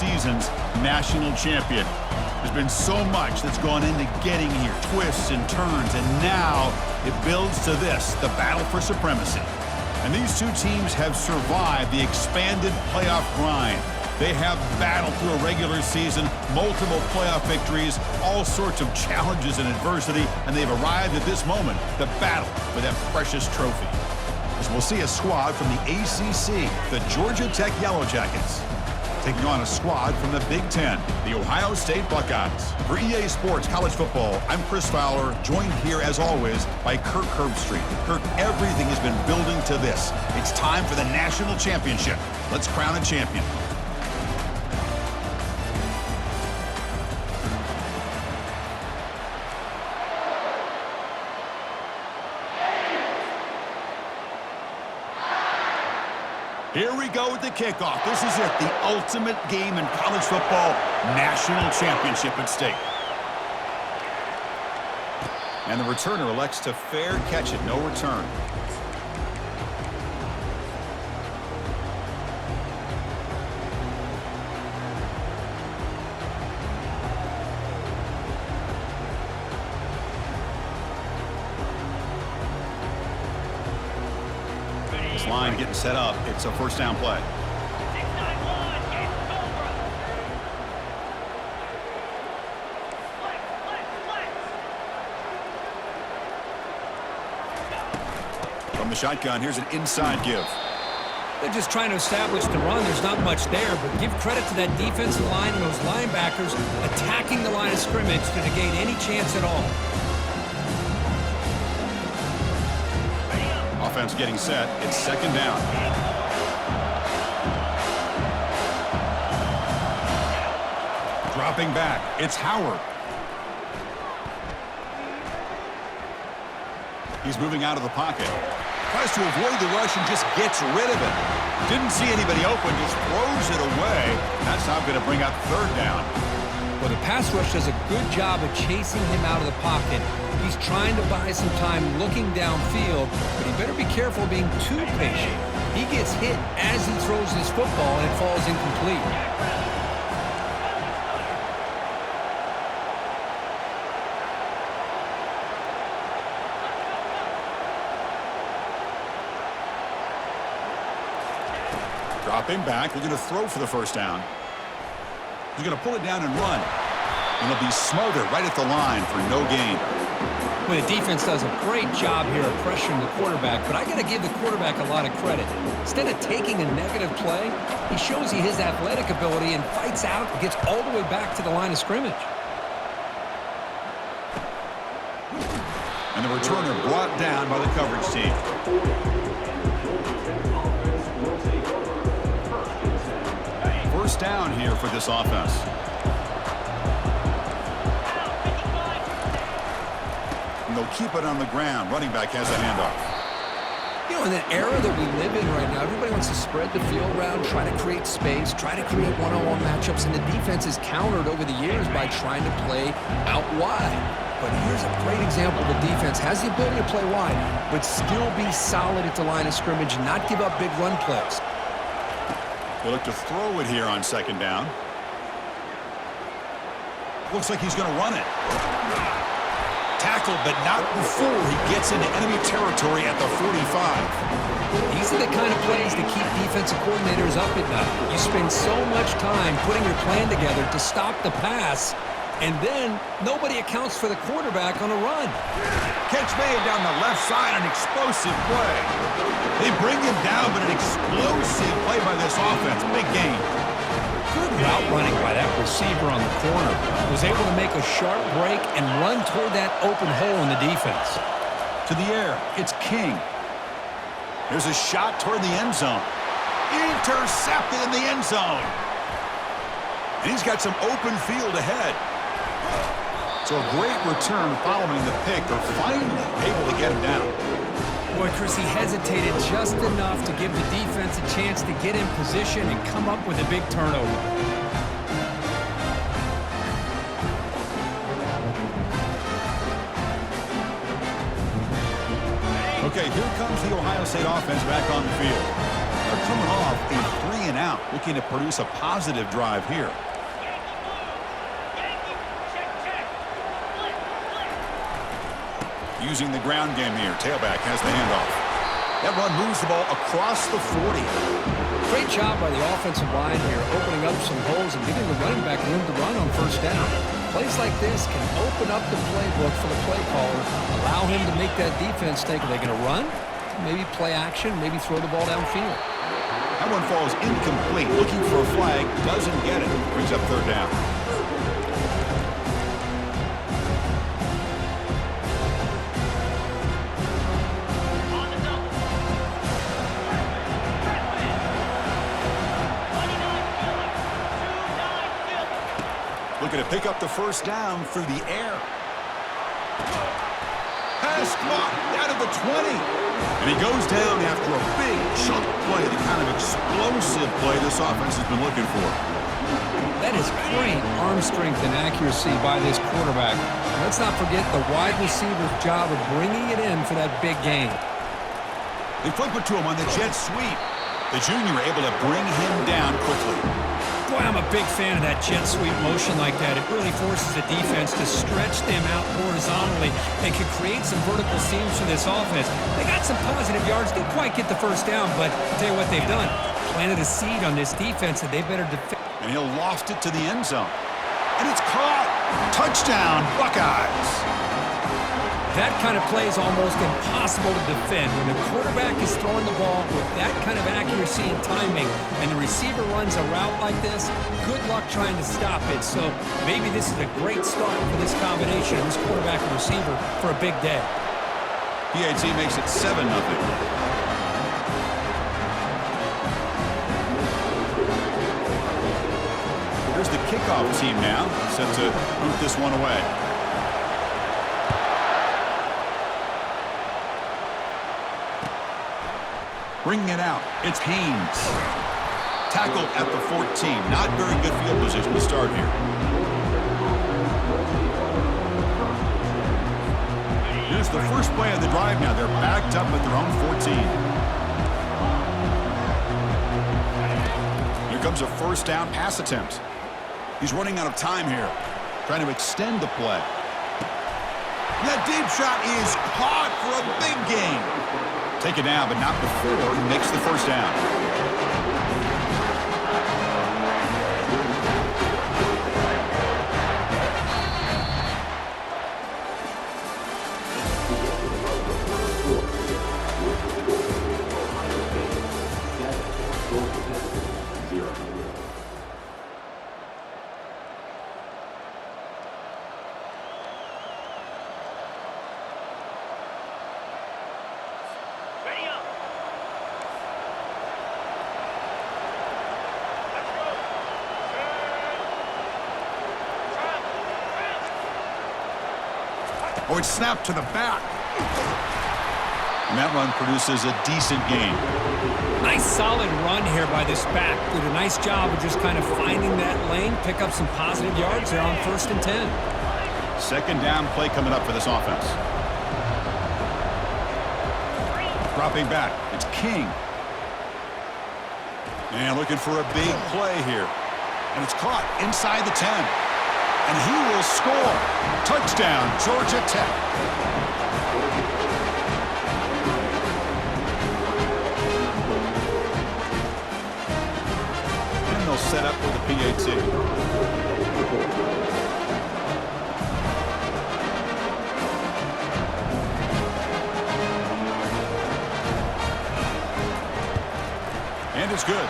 season's national champion. There's been so much that's gone into getting here, twists and turns, and now it builds to this, the battle for supremacy. And these two teams have survived the expanded playoff grind. They have battled through a regular season, multiple playoff victories, all sorts of challenges and adversity, and they've arrived at this moment, the battle for that precious trophy. As we'll see a squad from the ACC, the Georgia Tech Yellow Jackets, taking on a squad from the Big Ten, the Ohio State Buckeyes. For EA Sports College Football, I'm Chris Fowler, joined here as always by Kirk Herbstreit. Kirk, everything has been building to this. It's time for the national championship. Let's crown a champion. Here we go with the kickoff. This is it, the ultimate game in college football, national championship at stake. And the returner elects to fair catch it, no return. Line getting set up. It's a first down play. From the shotgun, here's an inside give. They're just trying to establish the run. There's not much there, but give credit to that defensive line and those linebackers attacking the line of scrimmage to negate any chance at all. Offense getting set. It's second down. Dropping back. It's Howard. He's moving out of the pocket. Tries to avoid the rush and just gets rid of it. Didn't see anybody open, just throws it away. That's not going to bring up third down. Well, the pass rush does a good job of chasing him out of the pocket. He's trying to buy some time looking downfield, but he better be careful being too patient. He gets hit as he throws his football, and it falls incomplete. Dropping back, looking to throw for the first down. He's going to pull it down and run. And he'll be smothered right at the line for no gain. Well, the defense does a great job here of pressuring the quarterback, but I got to give the quarterback a lot of credit. Instead of taking a negative play, he shows you his athletic ability and fights out and gets all the way back to the line of scrimmage. And the returner brought down by the coverage team. First down here for this offense. And they'll keep it on the ground. Running back has a handoff. You know, in the era that we live in right now, everybody wants to spread the field around, try to create space, try to create one-on-one matchups, and the defense is countered over the years by trying to play out wide. But here's a great example. The defense has the ability to play wide, but still be solid at the line of scrimmage and not give up big run plays. They look to throw it here on second down. Looks like he's going to run it. Tackled, but not before he gets into enemy territory at the 45. These are the kind of plays that keep defensive coordinators up at night. You spend so much time putting your plan together to stop the pass, and then nobody accounts for the quarterback on a run. Catch made down the left side, an explosive play. They bring him down, but an explosive play by this offense. Big game. Good route running by that receiver on the corner. Was able to make a sharp break and run toward that open hole in the defense. To the air, it's King. There's a shot toward the end zone. Intercepted in the end zone. And he's got some open field ahead. So a great return following the pick. They're finally able to get him down. Boy, Chris, he hesitated just enough to give the defense a chance to get in position and come up with a big turnover. Okay, here comes the Ohio State offense back on the field. They're coming off a 3-and-out, looking to produce a positive drive here. Using the ground game here. Tailback has the handoff. That run moves the ball across the 40. Great job by the offensive line here, opening up some holes and giving the running back room to run on first down. Plays like this can open up the playbook for the play caller, allow him to make that defense think, are they going to run? Maybe play action, maybe throw the ball downfield. That one falls incomplete. Looking for a flag, doesn't get it. Brings up third down. Looking to pick up the first down through the air. Pass caught out of the 20. And he goes down after a big chunk play, the kind of explosive play this offense has been looking for. That is great arm strength and accuracy by this quarterback. And let's not forget the wide receiver's job of bringing it in for that big gain. They flip it to him on the jet sweep. The junior able to bring him down quickly. Boy, I'm a big fan of that jet sweep motion like that. It really forces the defense to stretch them out horizontally and can create some vertical seams for this offense. They got some positive yards. Didn't quite get the first down, but I'll tell you what they've done. Planted a seed on this defense that they better defend. And he'll loft it to the end zone. And it's caught. Touchdown, Buckeyes. That kind of play is almost impossible to defend. When the quarterback is throwing the ball with that kind of accuracy and timing, and the receiver runs a route like this, good luck trying to stop it. So maybe this is a great start for this combination, this quarterback and receiver, for a big day. PAT makes it 7-0. Here's the kickoff team now, set to boot this one away. Bringing it out, it's Haynes. Tackled at the 14. Not very good field position to start here. Here's the first play of the drive now. They're backed up at their own 14. Here comes a first down pass attempt. He's running out of time here, trying to extend the play. That deep shot is caught for a big gain. Take it down, but not before he makes the first down. Oh, it's snapped to the back. And that run produces a decent gain. Nice solid run here by this back. Did a nice job of just kind of finding that lane, pick up some positive yards there on 1st and 10. Second down play coming up for this offense. Dropping back, it's King. And looking for a big play here. And it's caught inside the 10. And he will score. Touchdown, Georgia Tech. And they'll set up with the PAT. And it's good.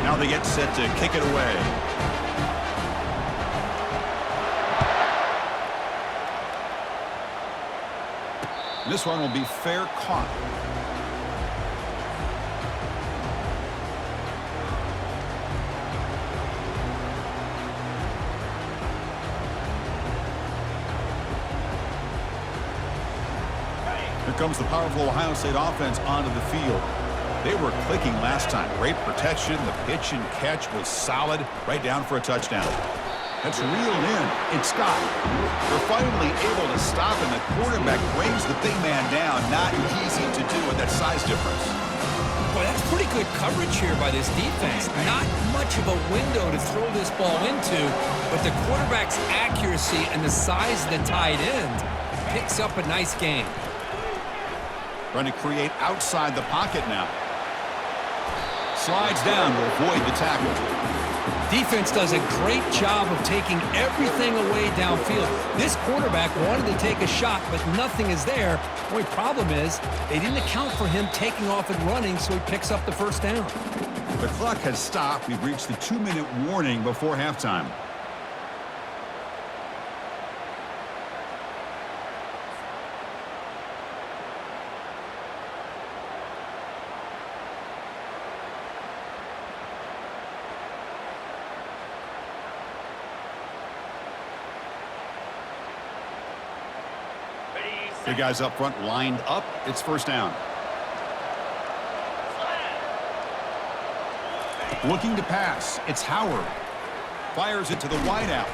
Now they get set to kick it away. This one will be fair caught. Here comes the powerful Ohio State offense onto the field. They were clicking last time. Great protection. The pitch and catch was solid. Right down for a touchdown. That's reeled in. It's Scott. They're finally able to stop, and the quarterback brings the big man down. Not easy to do with that size difference. Boy, that's pretty good coverage here by this defense. Not much of a window to throw this ball into, but the quarterback's accuracy and the size of the tight end picks up a nice gain. Trying to create outside the pocket now. Slides down to avoid the tackle. Defense does a great job of taking everything away downfield. This quarterback wanted to take a shot, but nothing is there. The only problem is they didn't account for him taking off and running, so he picks up the first down. The clock has stopped. We've reached the 2-minute warning before halftime. The guys up front lined up. It's first down. Looking to pass. It's Howard. Fires it to the wideout.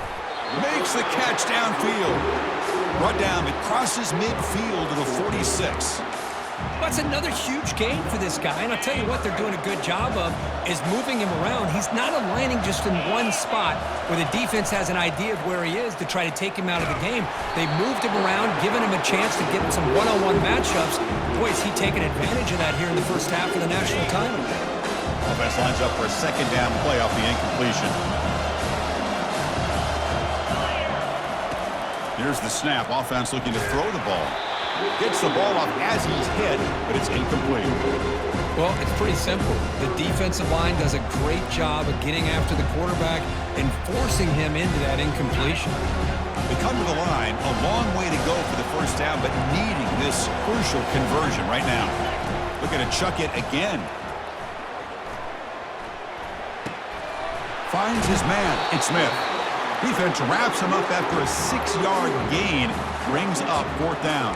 Makes the catch downfield. Brought down. It crosses midfield to the 46. That's another huge gain for this guy, and I'll tell you what they're doing a good job of is moving him around. He's not aligning just in one spot where the defense has an idea of where he is to try to take him out of the game. They moved him around, given him a chance to get some one-on-one matchups. Boy, is he taking advantage of that here in the first half of the national title. Offense lines up for a second down play off the incompletion. Here's the snap. Offense looking to throw the ball. Gets the ball off as he's hit, but it's incomplete. Well, it's pretty simple. The defensive line does a great job of getting after the quarterback and forcing him into that incompletion. They come to the line, a long way to go for the first down, but needing this crucial conversion right now. Looking to chuck it again. Finds his man. It's Smith. Defense wraps him up after a 6-yard gain. Brings up fourth down.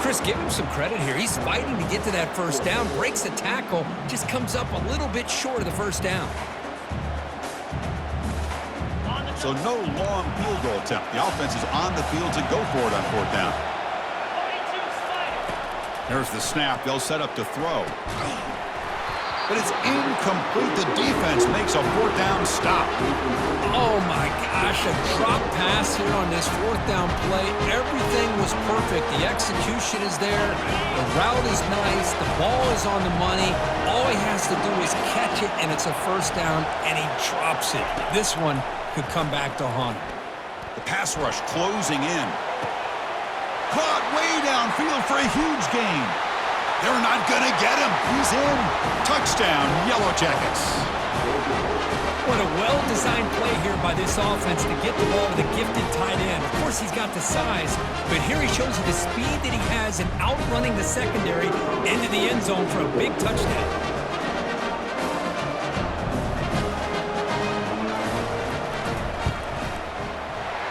Chris, give him some credit here. He's fighting to get to that first down. Breaks the tackle. Just comes up a little bit short of the first down. So no long field goal attempt. The offense is on the field to go for it on fourth down. There's the snap. They'll set up to throw. But it's incomplete. The defense makes a fourth down stop. Oh, my gosh, a drop pass here on this fourth down play. Everything was perfect. The execution is there. The route is nice. The ball is on the money. All he has to do is catch it, and it's a first down, and he drops it. This one could come back to haunt him. The pass rush closing in. Caught way downfield for a huge gain. They're not going to get him. He's in. Touchdown, Yellow Jackets. What a well-designed play here by this offense to get the ball to the gifted tight end. Of course, he's got the size, but here he shows you the speed that he has in outrunning the secondary into the end zone for a big touchdown.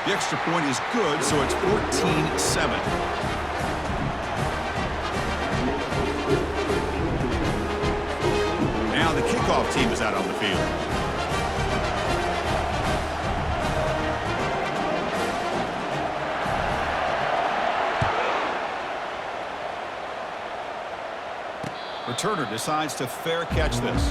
The extra point is good, so it's 14-7. Now the kickoff team is out on the field. Returner decides to fair catch this.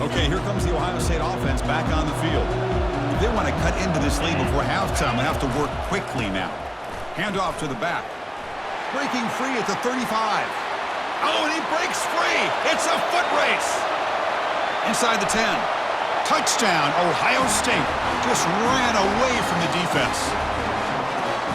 Okay, here comes the Ohio State offense back on the field. If they want to cut into this lead before halftime, they have to work quickly now. Handoff to the back. Breaking free at the 35. Oh, and he breaks free. It's a foot race. Inside the 10. Touchdown, Ohio State. Just ran away from the defense.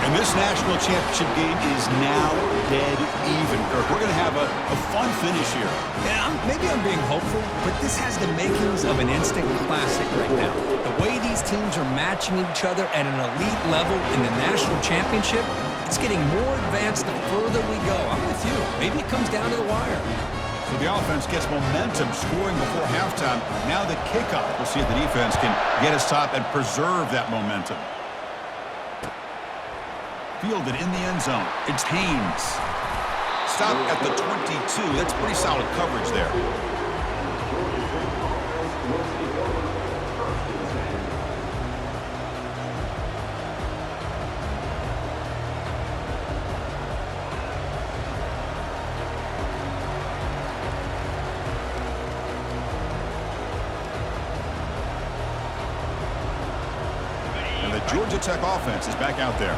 And this national championship game is now dead even, Kirk. We're going to have a fun finish here. Yeah, maybe I'm being hopeful, but this has the makings of an instant classic right now. The way these teams are matching each other at an elite level in the national championship, it's getting more advanced the further we go. I'm with you. Maybe it comes down to the wire. So the offense gets momentum, scoring before halftime. Now the kickoff. We'll see if the defense can get a stop and preserve that momentum. Fielded in the end zone. It's Haynes. Stop at the 22. That's pretty solid coverage there. And the Georgia Tech offense is back out there.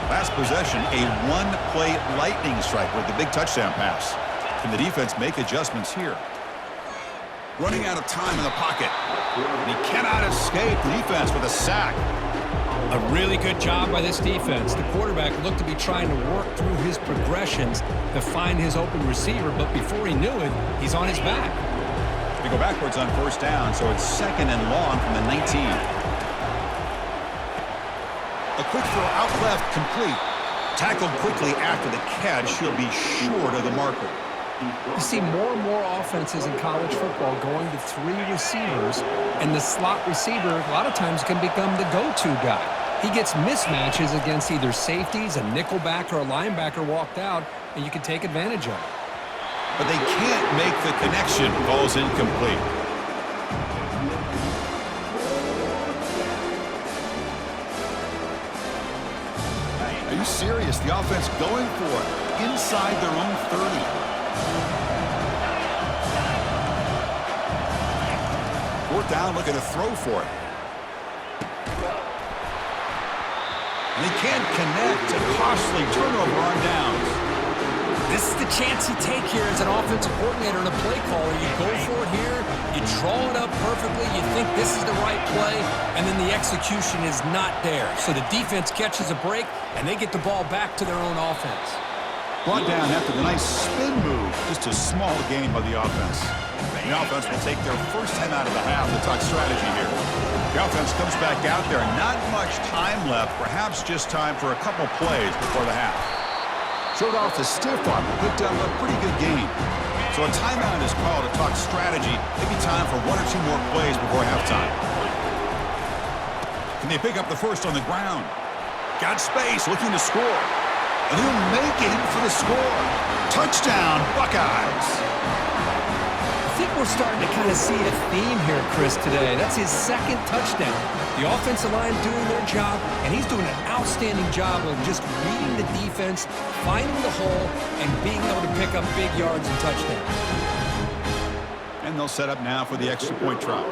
Last possession, a one-play lightning strike with the big touchdown pass. Can the defense make adjustments here? Running out of time in the pocket. And he cannot escape the defense with a sack. A really good job by this defense. The quarterback looked to be trying to work through his progressions to find his open receiver, but before he knew it, he's on his back. They go backwards on first down, so it's 2nd and long from the 19. A quick throw out left, complete. Tackled quickly after the catch. He'll be short of the marker. You see more and more offenses in college football going to 3 receivers, and the slot receiver a lot of times can become the go-to guy. He gets mismatches against either safeties, a nickelback, or a linebacker walked out, and you can take advantage of it. But they can't make the connection. Ball's incomplete. Are you serious? The offense going for it inside their own 30. 4th down, looking to throw for it. And he can't connect. A costly turnover on downs. This is the chance you take here as an offensive coordinator and a play caller. You go for it here, you draw it up perfectly, you think this is the right play, and then the execution is not there. So the defense catches a break, and they get the ball back to their own offense. Brought down after the nice spin move. Just a small gain by the offense. The offense will take their first time out of the half. We'll talk strategy here. The offense comes back out there. Not much time left. Perhaps just time for a couple plays before the half. Showed off the stiff arm, but picked up a pretty good gain. So a timeout is called to talk strategy. Maybe time for 1 or 2 more plays before halftime. Can they pick up the first on the ground? Got space, looking to score. And he'll make it for the score. Touchdown, Buckeyes. I think we're starting to kind of see a theme here, Chris, today. That's his 2nd touchdown. The offensive line doing their job, and he's doing an outstanding job of just reading the defense, finding the hole, and being able to pick up big yards and touchdowns. And they'll set up now for the extra point try.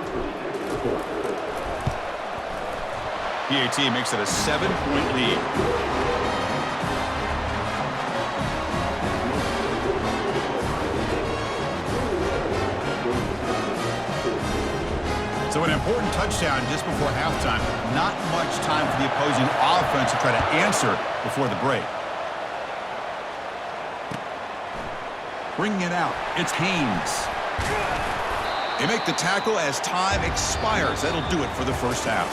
PAT makes it a 7-point lead. So an important touchdown just before halftime. Not much time for the opposing offense to try to answer before the break. Bringing it out, it's Haynes. They make the tackle as time expires. That'll do it for the first half.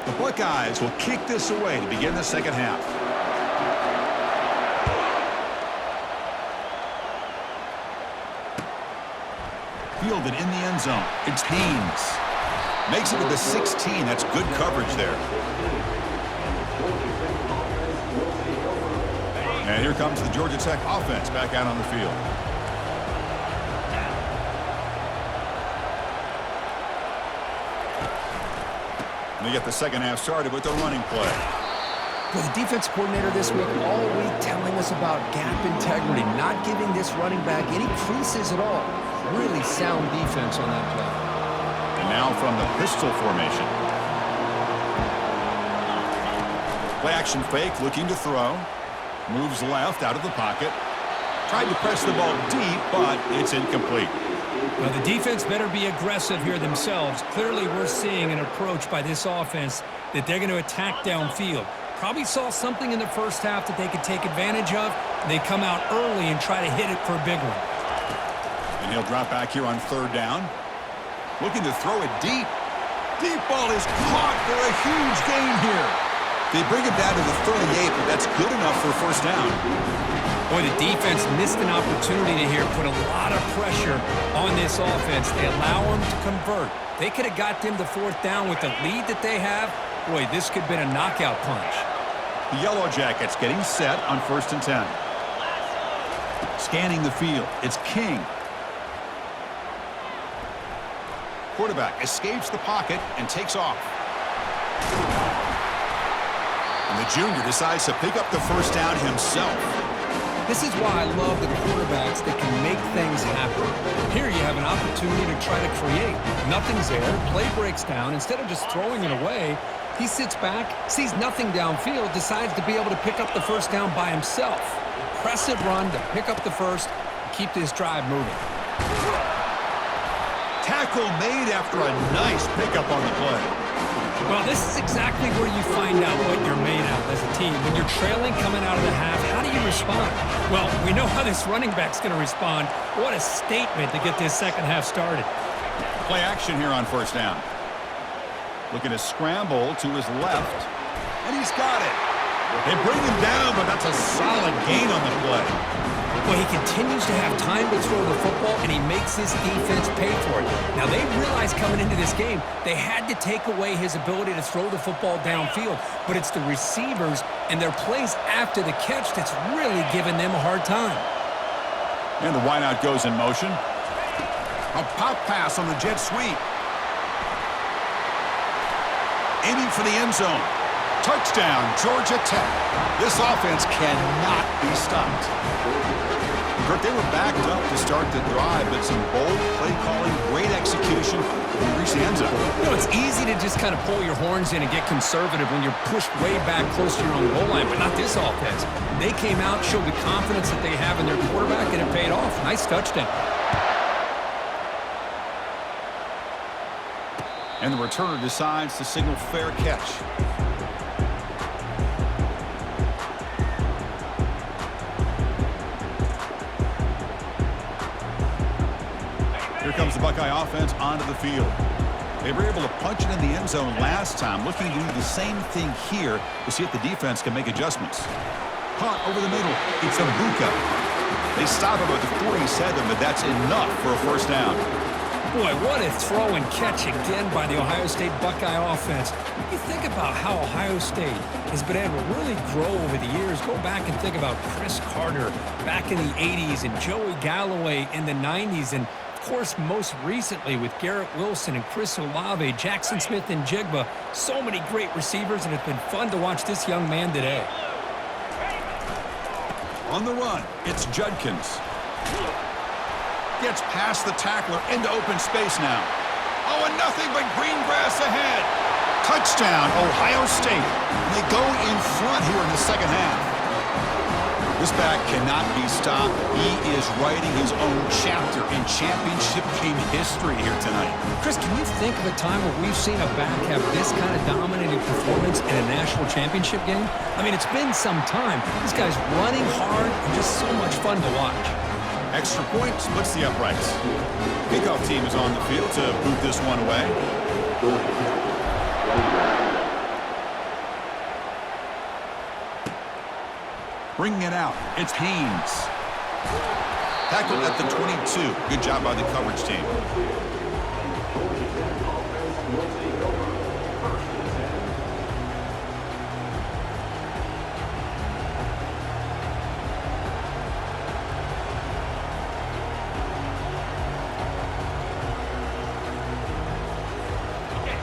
The Buckeyes will kick this away to begin the second half. Fielded in the end zone. It's Haynes. Makes it to the 16. That's good coverage there. And here comes the Georgia Tech offense back out on the field. And they get the second half started with the running play. Well, the defense coordinator this week all week telling us about gap integrity, not giving this running back any creases at all. Really sound defense on that play. And now from the pistol formation. Play action fake, looking to throw. Moves left out of the pocket. Tried to press the ball deep, but it's incomplete. Well, the defense better be aggressive here themselves. Clearly, we're seeing an approach by this offense that they're going to attack downfield. Probably saw something in the first half that they could take advantage of. They come out early and try to hit it for a big one. And he'll drop back here on 3rd down. Looking to throw it deep. Deep ball is caught for a huge gain here. They bring it down to the 38, but that's That's good enough for a first down. Boy, the defense missed an opportunity to here put a lot of pressure on this offense. They allow them to convert. They could have got them to fourth down with the lead that they have. Boy, this could have been a knockout punch. The Yellow Jackets getting set on 1st and 10. Scanning the field. It's King. Quarterback escapes the pocket and takes off. And the junior decides to pick up the first down himself. This is why I love the quarterbacks that can make things happen. Here you have an opportunity to try to create. Nothing's there. Play breaks down. Instead of just throwing it away, he sits back, sees nothing downfield, decides to be able to pick up the first down by himself. Impressive run to pick up the first, keep this drive moving. Tackle made after a nice pickup on the play. Well, this is exactly where you find out what you're made of as a team. When you're trailing coming out of the half, how do you respond? Well, we know how this running back's going to respond. What a statement to get this second half started. Play action here on first down. Looking to scramble to his left, and he's got it. They bring him down, but that's a solid gain on the play. Well, he continues to have time to throw the football, and he makes his defense pay for it. Now, they realized coming into this game they had to take away his ability to throw the football downfield, but it's the receivers and their plays after the catch that's really giving them a hard time. And the wideout goes in motion. A pop pass on the jet sweep. Aiming for the end zone. Touchdown, Georgia Tech. This offense cannot be stopped. Kurt, they were backed up to start the drive, but some bold play calling, great execution, and reach the end zone. You know, it's easy to just kind of pull your horns in and get conservative when you're pushed way back close to your own goal line, but not this offense. They came out, showed the confidence that they have in their quarterback, and it paid off. Nice touchdown. And the returner decides to signal fair catch. Here comes the Buckeye offense onto the field. They were able to punch it in the end zone last time, looking to do the same thing here to see if the defense can make adjustments. Punt over the middle. It's Abuka. They stop him at the 47, but that's enough for a first down. Boy, what a throw and catch again by the Ohio State Buckeye offense. You think about how Ohio State has been able to really grow over the years. Go back and think about Chris Carter back in the 80s and Joey Galloway in the 90s. And, of course, most recently with Garrett Wilson and Chris Olave, Jackson Smith and Jigba. So many great receivers, and it's been fun to watch this young man today. On the run, it's Judkins. Gets past the tackler into open space now. Oh, and nothing but green grass ahead. Touchdown, Ohio State. And they go in front here in the second half. This back cannot be stopped. He is writing his own chapter in championship game history here tonight. Chris, can you think of a time where we've seen a back have this kind of dominating performance in a national championship game? I mean, it's been some time. This guy's running hard and just so much fun to watch. Extra point splits the uprights. Kickoff team is on the field to boot this one away. Bringing it out, it's Haynes. Tackled at the 22. Good job by the coverage team.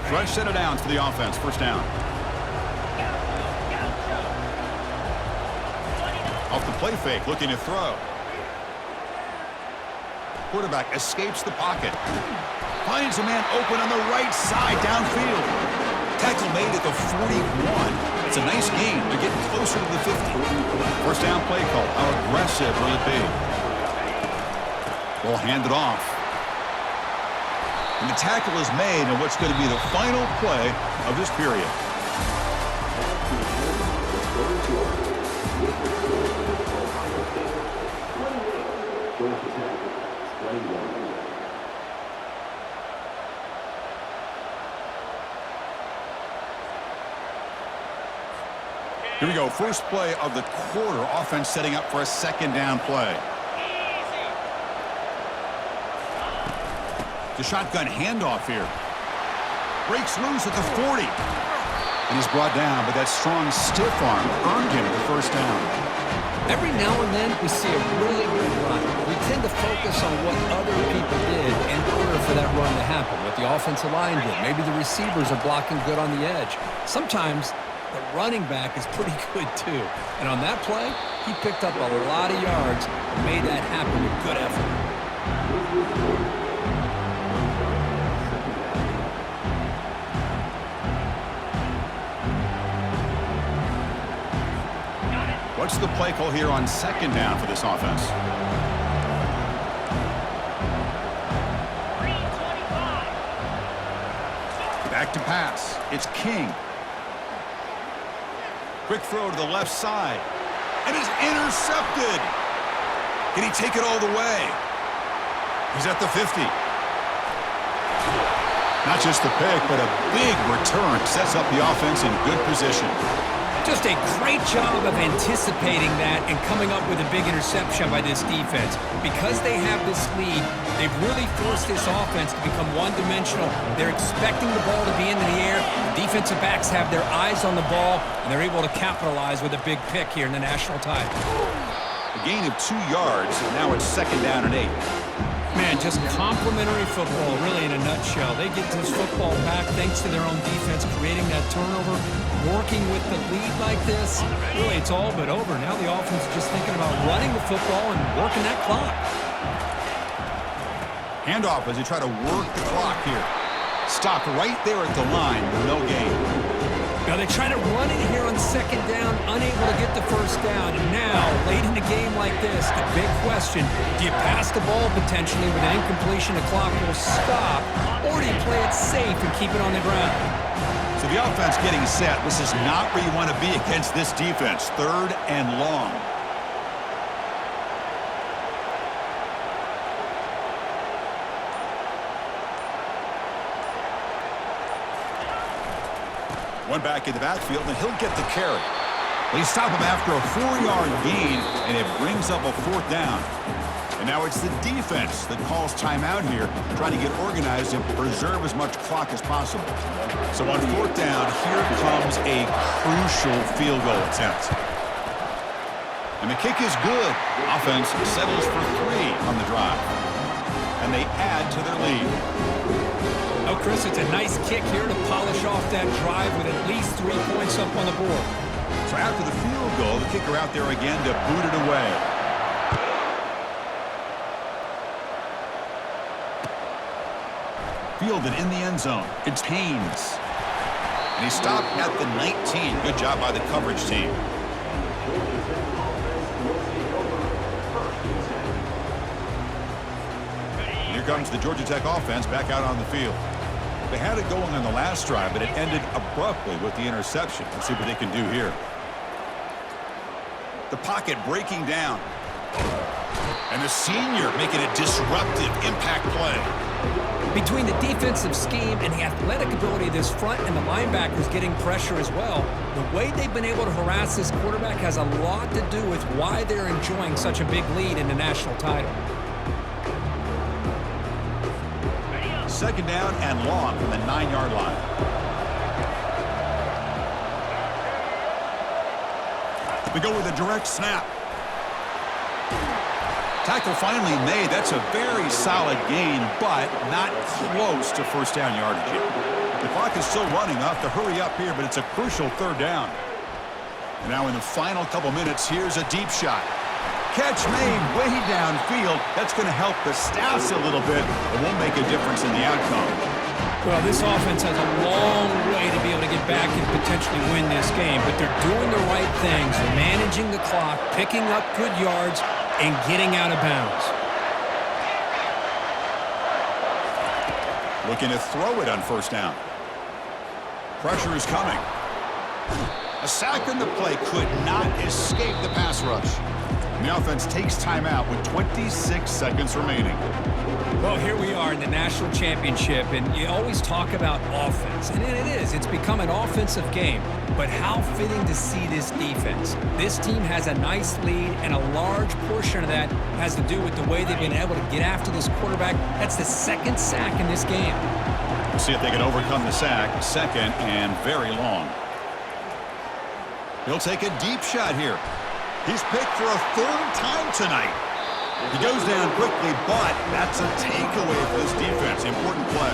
Fresh set of downs for the offense. First down. Off the play fake, looking to throw. Quarterback escapes the pocket. Finds a man open on the right side downfield. Tackle made at the 41. It's a nice gain. They're getting closer to the 50. First down play call. How aggressive will it be? Ball handed off. And the tackle is made in what's going to be the final play of this period. Here we go. First play of the quarter. Offense setting up for a second down play. The shotgun handoff here. Breaks loose at the 40. And he's brought down, but that strong stiff arm earned him the first down. Every now and then we see a really good run. We tend to focus on what other people did in order for that run to happen. What the offensive line did. Maybe the receivers are blocking good on the edge. Sometimes the running back is pretty good too. And on that play, he picked up a lot of yards and made that happen with good effort. What's the play call here on second down for this offense? Back to pass. It's King. Quick throw to the left side. And it's intercepted. Can he take it all the way? He's at the 50. Not just the pick, but a big return. Sets up the offense in good position. Just a great job of anticipating that and coming up with a big interception by this defense. Because they have this lead, they've really forced this offense to become one-dimensional. They're expecting the ball to be in the air. The defensive backs have their eyes on the ball, and they're able to capitalize with a big pick here in the national title. A gain of 2 yards, and now it's second down and 8. Man, just complimentary football, really, in a nutshell. They get this football back thanks to their own defense, creating that turnover, working with the lead like this. Really, it's all but over. Now the offense is just thinking about running the football and working that clock. Handoff as they try to work the clock here. Stopped right there at the line, no gain. Now they try to run it here on second down, unable to get the first down. And now, late in a game like this, the big question, do you pass the ball potentially with an incompletion, the clock will stop, or do you play it safe and keep it on the ground? So the offense getting set. This is not where you want to be against this defense. Third and long. One back in the backfield, and he'll get the carry. They stop him after a 4-yard gain, and it brings up a fourth down. And now it's the defense that calls timeout here, trying to get organized and preserve as much clock as possible. So on fourth down, here comes a crucial field goal attempt. And the kick is good. Offense settles for 3 on the drive. And they add to their lead. Oh, Chris, it's a nice kick here to polish off that drive with at least 3 points up on the board. So after the field goal, the kicker out there again to boot it away. Fielded in the end zone. It's Haynes. And he stopped at the 19. Good job by the coverage team. Here comes the Georgia Tech offense back out on the field. They had it going on the last drive, but it ended abruptly with the interception. Let's see what they can do here. The pocket breaking down. And the senior making a disruptive impact play. Between the defensive scheme and the athletic ability of this front and the linebackers getting pressure as well, the way they've been able to harass this quarterback has a lot to do with why they're enjoying such a big lead in the national title. Second down and long from the 9-yard line. We go with a direct snap. Tackle finally made. That's a very solid gain, but not close to first down yardage yet. The clock is still running. I'll have to hurry up here, but it's a crucial third down. And now in the final couple minutes, here's a deep shot. Catch made way downfield. That's going to help the Staffs a little bit. It won't make a difference in the outcome. Well, this offense has a long way to be able to get back and potentially win this game, but they're doing the right things, managing the clock, picking up good yards, and getting out of bounds. Looking to throw it on first down. Pressure is coming. A sack on the play could not escape the pass rush. And the offense takes timeout with 26 seconds remaining. Well, here we are in the national championship, and you always talk about offense, and it is. It's become an offensive game. But how fitting to see this defense. This team has a nice lead, and a large portion of that has to do with the way they've been able to get after this quarterback. That's the second sack in this game. We'll see if they can overcome the sack. Second and very long. He'll take a deep shot here. He's picked for a third time tonight. He goes down quickly, but that's a takeaway for this defense. Important play.